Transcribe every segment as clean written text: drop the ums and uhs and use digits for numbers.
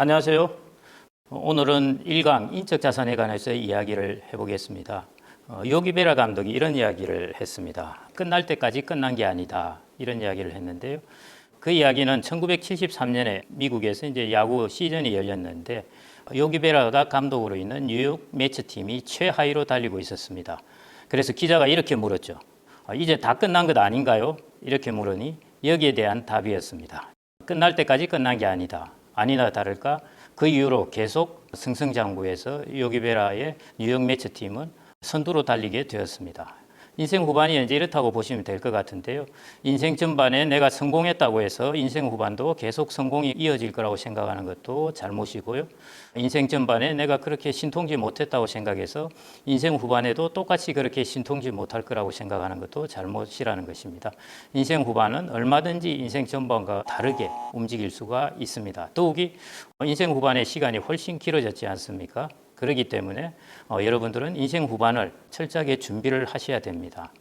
안녕하세요. 오늘은 일강 인적자산에 관해서 이야기를 해보겠습니다. 요기베라 감독이 이런 이야기를 했습니다. 끝날 때까지 끝난 게 아니다. 이런 이야기를 했는데요. 그 이야기는 1973년에 미국에서 이제 야구 시즌이 열렸는데 요기베라가 감독으로 있는 뉴욕 매츠팀이 최하위로 달리고 있었습니다. 그래서 기자가 이렇게 물었죠. 이제 다 끝난 것 아닌가요? 이렇게 물으니 여기에 대한 답이었습니다. 끝날 때까지 끝난 게 아니다. 아니나 다를까 그 이후로 계속 승승장구해서 요기베라의 뉴욕 매츠팀은 선두로 달리게 되었습니다. 인생 후반이 이제 이렇다고 보시면 될 것 같은데요. 인생 전반에 내가 성공했다고 해서 인생 후반도 계속 성공이 이어질 거라고 생각하는 것도 잘못이고요. 인생 전반에 내가 그렇게 신통지 못했다고 생각해서 인생 후반에도 똑같이 그렇게 신통지 못할 거라고 생각하는 것도 잘못이라는 것입니다. 인생 후반은 얼마든지 인생 전반과 다르게 움직일 수가 있습니다. 더욱이 인생 후반의 시간이 훨씬 길어졌지 않습니까? 그렇기 때문에 여러분들은 인생 후반을 철저하게 준비를 하셔야 됩니다.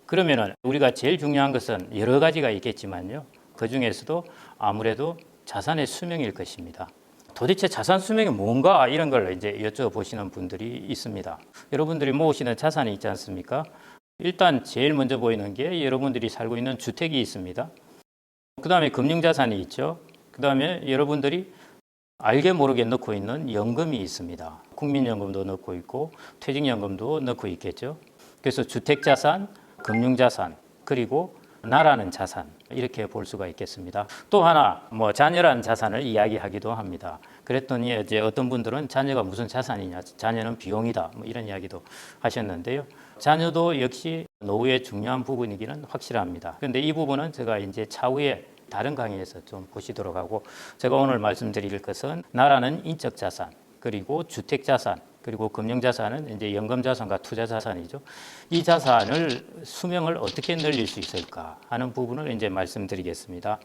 그러면은 우리가 제일 중요한 것은 여러 가지가 있겠지만요. 그 중에서도 아무래도 자산의 수명일 것입니다. 도대체 자산 수명이 뭔가 이런 걸 이제 여쭤보시는 분들이 있습니다. 여러분들이 모으시는 자산이 있지 않습니까? 일단 제일 먼저 보이는 게 여러분들이 살고 있는 주택이 있습니다. 그 다음에 금융자산이 있죠. 그 다음에 여러분들이 알게 모르게 넣고 있는 연금이 있습니다. 국민연금도 넣고 있고 퇴직연금도 넣고 있겠죠. 그래서 주택자산, 금융자산, 그리고 나라는 자산 이렇게 볼 수가 있겠습니다. 또 하나 자녀라는 자산을 이야기하기도 합니다. 그랬더니 이제 어떤 분들은 자녀가 무슨 자산이냐, 자녀는 비용이다 이런 이야기도 하셨는데요. 자녀도 역시 노후의 중요한 부분이기는 확실합니다. 그런데 이 부분은 제가 이제 차후에 다른 강의에서 좀 보시도록 하고, 제가 오늘 말씀드릴 것은 나라는 인적 자산, 그리고 주택 자산, 그리고 금융 자산은 이제 연금 자산과 투자 자산이죠. 이 자산을 수명을 어떻게 늘릴 수 있을까 하는 부분을 이제 말씀드리겠습니다.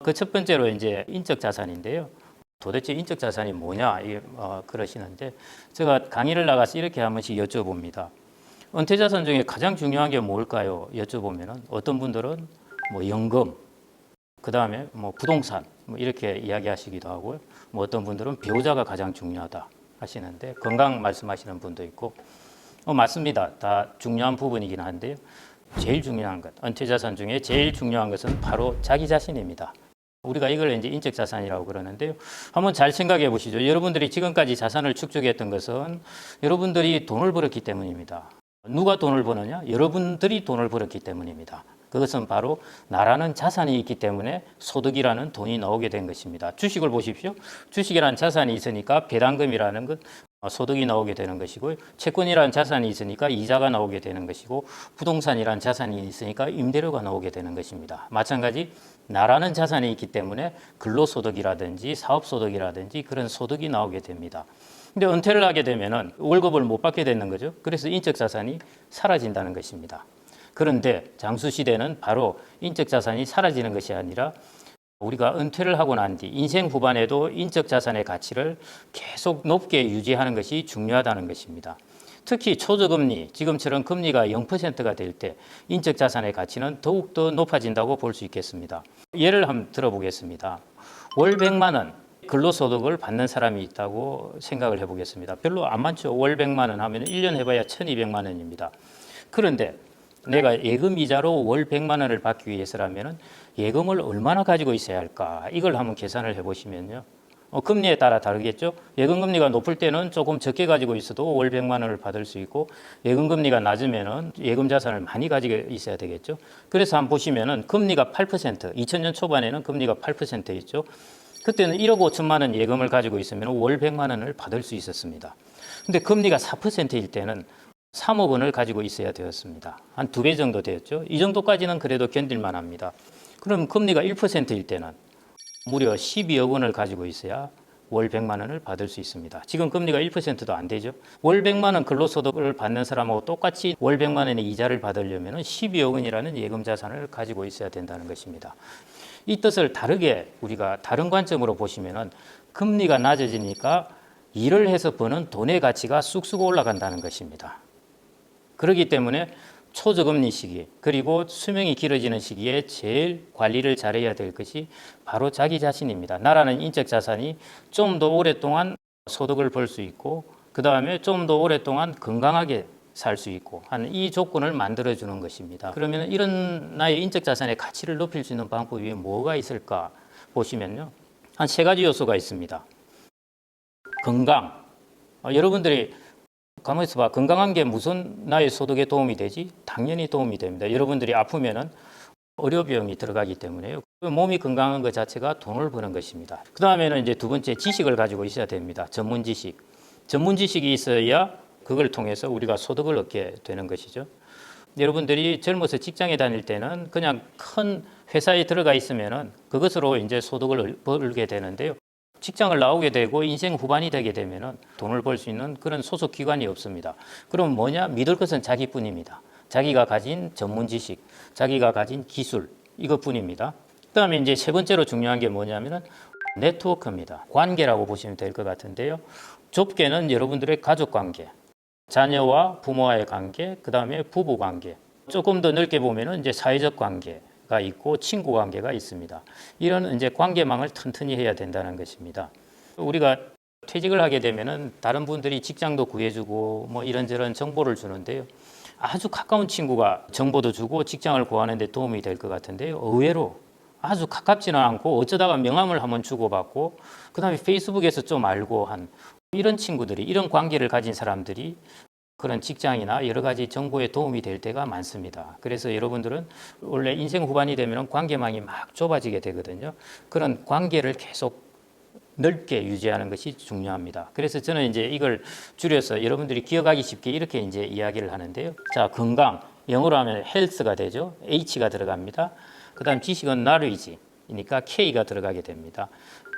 그 첫 번째로 이제 인적 자산인데요. 도대체 인적 자산이 뭐냐 그러시는데, 제가 강의를 나가서 이렇게 한 번씩 여쭤봅니다. 은퇴 자산 중에 가장 중요한 게 뭘까요? 여쭤보면은 어떤 분들은 연금, 그 다음에 부동산 이렇게 이야기하시기도 하고요. 어떤 분들은 배우자가 가장 중요하다 하시는데, 건강 말씀하시는 분도 있고 맞습니다. 다 중요한 부분이긴 한데요. 제일 중요한 것, 은퇴 자산 중에 제일 중요한 것은 바로 자기 자신입니다. 우리가 이걸 이제 인적 자산이라고 그러는데요. 한번 잘 생각해 보시죠. 여러분들이 지금까지 자산을 축적했던 것은 여러분들이 돈을 벌었기 때문입니다. 누가 돈을 버느냐? 여러분들이 돈을 벌었기 때문입니다. 그것은 바로 나라는 자산이 있기 때문에 소득이라는 돈이 나오게 된 것입니다. 주식을 보십시오. 주식이라는 자산이 있으니까 배당금이라는 것, 소득이 나오게 되는 것이고요. 채권이라는 자산이 있으니까 이자가 나오게 되는 것이고, 부동산이라는 자산이 있으니까 임대료가 나오게 되는 것입니다. 마찬가지 나라는 자산이 있기 때문에 근로소득이라든지 사업소득이라든지 그런 소득이 나오게 됩니다. 근데 은퇴를 하게 되면은 월급을 못 받게 되는 거죠. 그래서 인적 자산이 사라진다는 것입니다. 그런데 장수시대는 바로 인적 자산이 사라지는 것이 아니라 우리가 은퇴를 하고 난 뒤 인생 후반에도 인적 자산의 가치를 계속 높게 유지하는 것이 중요하다는 것입니다. 특히 초저금리, 지금처럼 금리가 0%가 될 때 인적 자산의 가치는 더욱더 높아진다고 볼 수 있겠습니다. 예를 한번 들어보겠습니다. 월 100만 원 근로소득을 받는 사람이 있다고 생각을 해보겠습니다. 별로 안 많죠. 월 100만 원 하면 1년 해봐야 1200만 원입니다. 그런데 내가 예금 이자로 월 100만 원을 받기 위해서라면 예금을 얼마나 가지고 있어야 할까? 이걸 한번 계산을 해보시면요. 금리에 따라 다르겠죠. 예금 금리가 높을 때는 조금 적게 가지고 있어도 월 100만 원을 받을 수 있고, 예금 금리가 낮으면은 예금 자산을 많이 가지고 있어야 되겠죠. 그래서 한번 보시면은 금리가 8%, 2000년 초반에는 금리가 8%였죠. 그때는 1억 5천만 원 예금을 가지고 있으면 월 100만 원을 받을 수 있었습니다. 근데 금리가 4%일 때는 3억 원을 가지고 있어야 되었습니다. 한 2배 정도 되었죠. 이 정도까지는 그래도 견딜만 합니다. 그럼 금리가 1%일 때는 무려 12억 원을 가지고 있어야 월 100만 원을 받을 수 있습니다. 지금 금리가 1%도 안 되죠. 월 100만 원 근로소득을 받는 사람하고 똑같이 월 100만 원의 이자를 받으려면 12억 원이라는 예금 자산을 가지고 있어야 된다는 것입니다. 이 뜻을 다르게 우리가 다른 관점으로 보시면은 금리가 낮아지니까 일을 해서 버는 돈의 가치가 쑥쑥 올라간다는 것입니다. 그렇기 때문에 초저금리 시기 그리고 수명이 길어지는 시기에 제일 관리를 잘해야 될 것이 바로 자기 자신입니다. 나라는 인적 자산이 좀 더 오랫동안 소득을 벌 수 있고 그 다음에 좀 더 오랫동안 건강하게 살 수 있고 하는 이 조건을 만들어 주는 것입니다. 그러면 이런 나의 인적 자산의 가치를 높일 수 있는 방법이 뭐가 있을까 보시면요. 한 세 가지 요소가 있습니다. 건강. 여러분들이 가만히 있어봐. 건강한 게 무슨 나의 소득에 도움이 되지? 당연히 도움이 됩니다. 여러분들이 아프면은 의료비용이 들어가기 때문에요. 몸이 건강한 것 자체가 돈을 버는 것입니다. 그 다음에는 이제 두 번째 지식을 가지고 있어야 됩니다. 전문 지식. 전문 지식이 있어야 그걸 통해서 우리가 소득을 얻게 되는 것이죠. 여러분들이 젊어서 직장에 다닐 때는 그냥 큰 회사에 들어가 있으면은 그것으로 이제 소득을 벌게 되는데요. 직장을 나오게 되고 인생 후반이 되게 되면은 돈을 벌 수 있는 그런 소속 기관이 없습니다. 그럼 뭐냐? 믿을 것은 자기뿐입니다. 자기가 가진 전문 지식, 자기가 가진 기술 이것뿐입니다. 그다음에 이제 세 번째로 중요한 게 뭐냐면은 네트워크입니다. 관계라고 보시면 될 것 같은데요. 좁게는 여러분들의 가족 관계, 자녀와 부모와의 관계, 그다음에 부부 관계. 조금 더 넓게 보면은 이제 사회적 관계가 있고 친구 관계가 있습니다. 이런 이제 관계망을 튼튼히 해야 된다는 것입니다. 우리가 퇴직을 하게 되면은 다른 분들이 직장도 구해주고 뭐 이런저런 정보를 주는데요. 아주 가까운 친구가 정보도 주고 직장을 구하는 데 도움이 될 것 같은데요. 의외로 아주 가깝지는 않고 어쩌다가 명함을 한번 주고받고 그다음에 페이스북에서 좀 알고 한 이런 친구들이 이런 관계를 가진 사람들이 그런 직장이나 여러 가지 정보에 도움이 될 때가 많습니다. 그래서 여러분들은 원래 인생 후반이 되면 관계망이 막 좁아지게 되거든요. 그런 관계를 계속 넓게 유지하는 것이 중요합니다. 그래서 저는 이제 이걸 줄여서 여러분들이 기억하기 쉽게 이렇게 이제 이야기를 하는데요. 자, 건강. 영어로 하면 health가 되죠. H가 들어갑니다. 그 다음 지식은 knowledge이니까 K가 들어가게 됩니다.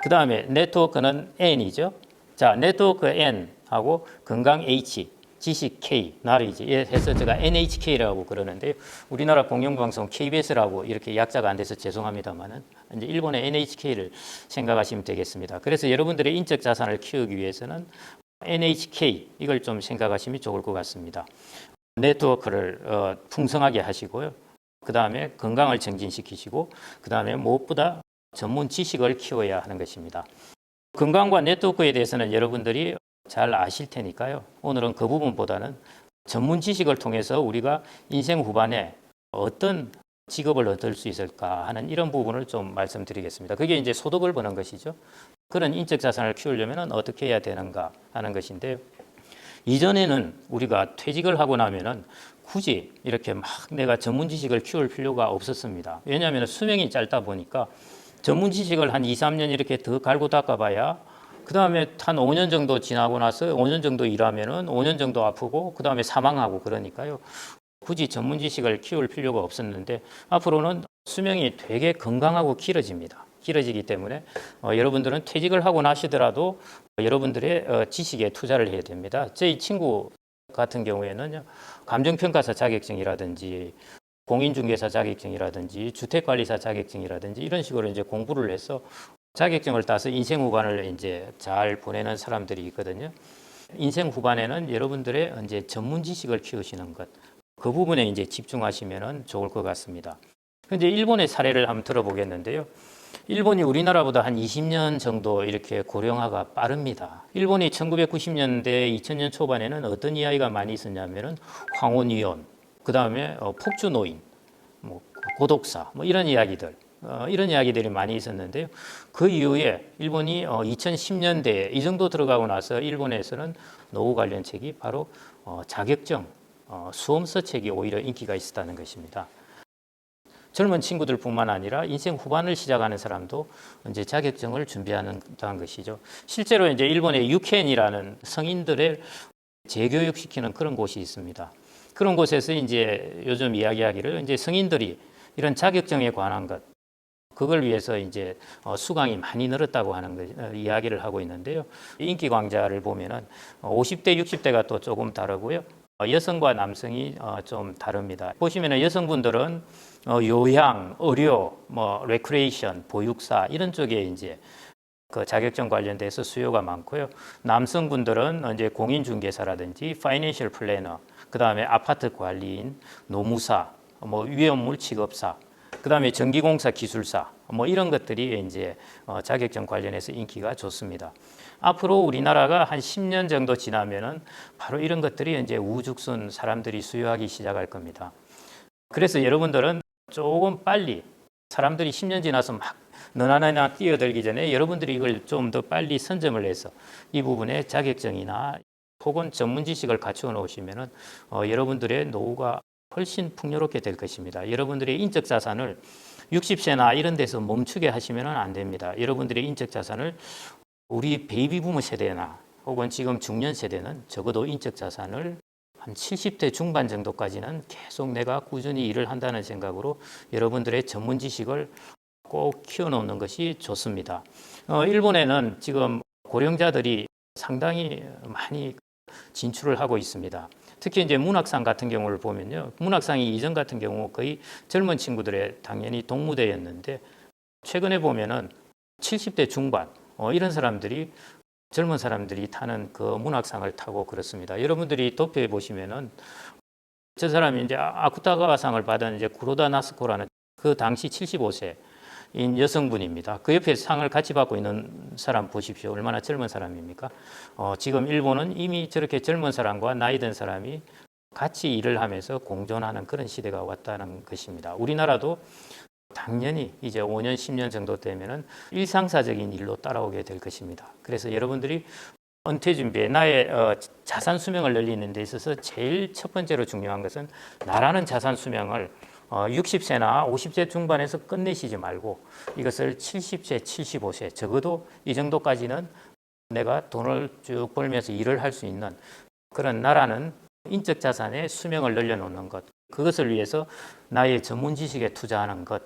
그 다음에 네트워크는 N이죠. 자, 네트워크 N하고 건강 H, 지식 K, knowledge 해서 제가 NHK라고 그러는데요. 우리나라 공영방송 KBS라고 이렇게 약자가 안 돼서 죄송합니다만은 이제 일본의 NHK를 생각하시면 되겠습니다. 그래서 여러분들의 인적 자산을 키우기 위해서는 NHK 이걸 좀 생각하시면 좋을 것 같습니다. 네트워크를 풍성하게 하시고요. 그 다음에 건강을 증진시키시고 그 다음에 무엇보다 전문 지식을 키워야 하는 것입니다. 건강과 네트워크에 대해서는 여러분들이 잘 아실 테니까요. 오늘은 그 부분보다는 전문 지식을 통해서 우리가 인생 후반에 어떤 직업을 얻을 수 있을까 하는 이런 부분을 좀 말씀드리겠습니다. 그게 이제 소득을 버는 것이죠. 그런 인적 자산을 키우려면 어떻게 해야 되는가 하는 것인데요. 이전에는 우리가 퇴직을 하고 나면은 굳이 이렇게 막 내가 전문 지식을 키울 필요가 없었습니다. 왜냐하면 수명이 짧다 보니까 전문 지식을 한 2, 3년 이렇게 더 갈고 닦아봐야 그 다음에 한 5년 정도 지나고 나서 5년 정도 일하면은 5년 정도 아프고 그 다음에 사망하고 그러니까요. 굳이 전문 지식을 키울 필요가 없었는데 앞으로는 수명이 되게 건강하고 길어집니다. 길어지기 때문에 여러분들은 퇴직을 하고 나시더라도 여러분들의 지식에 투자를 해야 됩니다. 제 친구 같은 경우에는 감정평가사 자격증이라든지 공인중개사 자격증이라든지 주택관리사 자격증이라든지 이런 식으로 이제 공부를 해서 자격증을 따서 인생 후반을 이제 잘 보내는 사람들이 있거든요. 인생 후반에는 여러분들의 이제 전문 지식을 키우시는 것, 그 부분에 이제 집중하시면 좋을 것 같습니다. 이제 일본의 사례를 한번 들어보겠는데요. 일본이 우리나라보다 한 20년 정도 이렇게 고령화가 빠릅니다. 일본이 1990년대, 2000년 초반에는 어떤 이야기가 많이 있었냐면은 황혼이혼, 그 다음에 폭주노인, 뭐 고독사, 뭐 이런 이야기들. 이런 이야기들이 많이 있었는데요. 그 이후에 일본이 2010년대에 이 정도 들어가고 나서 일본에서는 노후 관련 책이 바로 자격증, 수험서 책이 오히려 인기가 있었다는 것입니다. 젊은 친구들뿐만 아니라 인생 후반을 시작하는 사람도 이제 자격증을 준비하는 것이죠. 실제로 이제 일본의 유켄이라는 성인들을 재교육시키는 그런 곳이 있습니다. 그런 곳에서 이제 요즘 이야기하기를 이제 성인들이 이런 자격증에 관한 것 그걸 위해서 이제 수강이 많이 늘었다고 하는 이야기를 하고 있는데요. 인기 강좌를 보면은 50대, 60대가 또 조금 다르고요. 여성과 남성이 좀 다릅니다. 보시면은 여성분들은 요양, 의료, 뭐 레크레이션, 보육사 이런 쪽에 이제 그 자격증 관련돼서 수요가 많고요. 남성분들은 이제 공인중개사라든지 파이낸셜 플래너 그다음에 아파트 관리인, 노무사, 위험물 취급사, 그다음에 전기공사 기술사, 이런 것들이 이제 자격증 관련해서 인기가 좋습니다. 앞으로 우리나라가 한 10년 정도 지나면은 바로 이런 것들이 이제 우후죽순 사람들이 수요하기 시작할 겁니다. 그래서 여러분들은 조금 빨리, 사람들이 10년 지나서 막 너나나나 뛰어들기 전에 여러분들이 이걸 좀 더 빨리 선점을 해서 이 부분에 자격증이나 혹은 전문 지식을 갖추어 놓으시면은 여러분들의 노후가 훨씬 풍요롭게 될 것입니다. 여러분들의 인적 자산을 60세나 이런 데서 멈추게 하시면 안 됩니다. 여러분들의 인적 자산을 우리 베이비 부머 세대나 혹은 지금 중년 세대는 적어도 인적 자산을 한 70대 중반 정도까지는 계속 내가 꾸준히 일을 한다는 생각으로 여러분들의 전문 지식을 꼭 키워놓는 것이 좋습니다. 일본에는 지금 고령자들이 상당히 많이 진출을 하고 있습니다. 특히 이제 문학상 같은 경우를 보면요. 문학상이 이전 같은 경우 거의 젊은 친구들의 당연히 동무대였는데 최근에 보면은 70대 중반 이런 사람들이 젊은 사람들이 타는 그 문학상을 타고 그렇습니다. 여러분들이 도표에 보시면은 저 사람이 이제 아쿠타가와상을 받은 이제 구로다 나스코라는 그 당시 75세 인 여성분입니다. 그 옆에 상을 같이 받고 있는 사람 보십시오. 얼마나 젊은 사람입니까? 지금 일본은 이미 저렇게 젊은 사람과 나이 든 사람이 같이 일을 하면서 공존하는 그런 시대가 왔다는 것입니다. 우리나라도 당연히 이제 5년, 10년 정도 되면은 일상사적인 일로 따라오게 될 것입니다. 그래서 여러분들이 은퇴 준비에 나의 자산 수명을 늘리는 데 있어서 제일 첫 번째로 중요한 것은 나라는 자산 수명을 60세나 50세 중반에서 끝내시지 말고 이것을 70세, 75세 적어도 이 정도까지는 내가 돈을 쭉 벌면서 일을 할 수 있는 그런 나라는 인적 자산의 수명을 늘려놓는 것, 그것을 위해서 나의 전문 지식에 투자하는 것,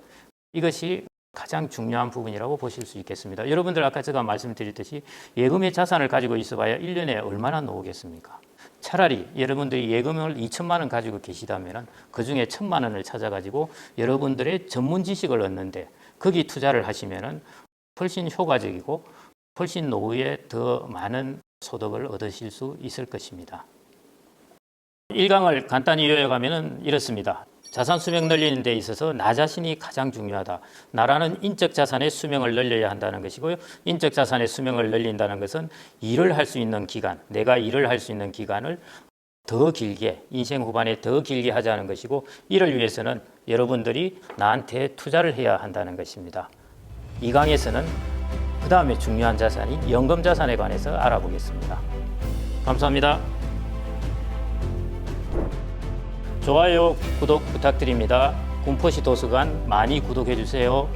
이것이 가장 중요한 부분이라고 보실 수 있겠습니다. 여러분들 아까 제가 말씀드렸듯이 예금의 자산을 가지고 있어봐야 1년에 얼마나 나오겠습니까? 차라리 여러분들이 예금을 2천만 원 가지고 계시다면 그중에 1,000만 원을 찾아가지고 여러분들의 전문 지식을 얻는데 거기 투자를 하시면 훨씬 효과적이고 훨씬 노후에 더 많은 소득을 얻으실 수 있을 것입니다. 1강을 간단히 요약하면 이렇습니다. 자산 수명 늘리는 데 있어서 나 자신이 가장 중요하다. 나라는 인적 자산의 수명을 늘려야 한다는 것이고요. 인적 자산의 수명을 늘린다는 것은 일을 할 수 있는 기간, 내가 일을 할 수 있는 기간을 더 길게, 인생 후반에 더 길게 하자는 것이고 이를 위해서는 여러분들이 나한테 투자를 해야 한다는 것입니다. 이 강에서는 그 다음에 중요한 자산인 연금 자산에 관해서 알아보겠습니다. 감사합니다. 좋아요, 구독 부탁드립니다. 군포시 도서관 많이 구독해 주세요.